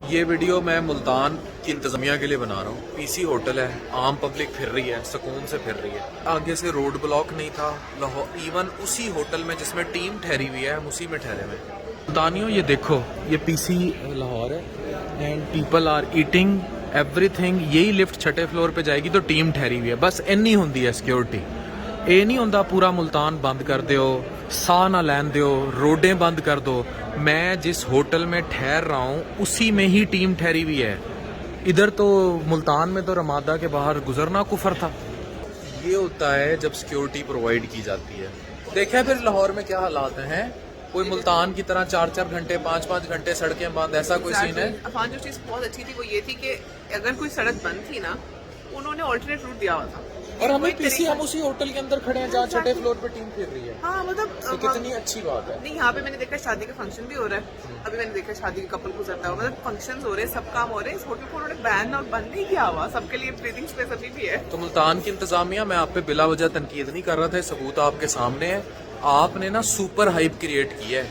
ये वीडियो मैं मुल्तान की इंतज़ामिया के लिए बना रहा हूँ। पीसी होटल है, आम पब्लिक फिर रही है, सुकून से फिर रही है। आगे से रोड ब्लॉक नहीं था। लाहौर इवन उसी होटल में जिसमें टीम ठहरी हुई है, हम उसी में ठहरे हुए हैं। मुल्तानियों ये देखो, ये पीसी लाहौर है and people are eating everything. यही लिफ्ट छठे फ्लोर पे जाएगी तो टीम ठहरी हुई है। बस इन्नी होंदी है सिक्योरिटी। ये नहीं होंदा पूरा मुल्तान बंद कर दो, साह ना लैन दो, रोडें बंद कर दो। मैं जिस होटल में ठहर रहा हूँ उसी में ही टीम ठहरी हुई है। इधर तो मुल्तान में तो रमादा के बाहर गुजरना कुफर था। ये होता है जब सिक्योरिटी प्रोवाइड की जाती है। देखा फिर लाहौर में क्या हालात हैं? कोई मुल्तान की तरह 4-4 घंटे 5-5 घंटे सड़कें बंद, ऐसा कोई सीन है? अफान जो चीज़ बहुत अच्छी थी वो ये थी कि अगर कोई सड़क बंद थी ना, उन्होंने ऑल्टरनेट रूट दिया हुआ था। और हमें पीसी हम उसी होटल के अंदर खड़े हैं जहाँ छठे फ्लोर पे टीम फिर रही है। हाँ मतलब तो कितनी अच्छी बात है। नहीं, यहाँ पे मैंने देखा शादी का फंक्शन भी हो रहा है। अभी मैंने देखा शादी का कपल गुजरता हुआ, मतलब फंक्शंस हो रहे हैं, सब काम हो रहे हैं। इस होटल को उन्होंने बैन और बंद नहीं किया हुआ, सबके लिए ब्रीदिंग स्पेस अभी भी है। तो मुल्तान की इंतजामिया, मैं आप पे बिला वजह तनकीद नहीं कर रहा था, सबूत आपके सामने है। आपने ना सुपर हाइप क्रिएट की है।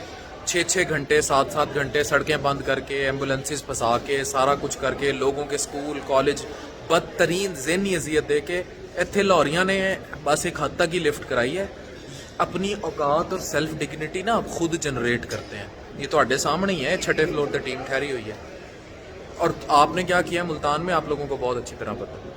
6-6 घंटे 7-7 घंटे सड़कें बंद करके, एम्बुलेंसेस फंसा के, सारा कुछ करके, लोगों के स्कूल कॉलेज बदतरीन ज़हनी अजियत दे के इत्थे लाहौरियां ने बस एक हद तक ही लिफ्ट कराई है। अपनी औकात और सेल्फ डिग्निटी ना आप खुद जनरेट करते हैं। ये तो आड़े सामने ही है, छठे फ्लोर पे टीम ठहरी हुई है। और आपने क्या किया मुल्तान में, आप लोगों को बहुत अच्छी तरह पता है।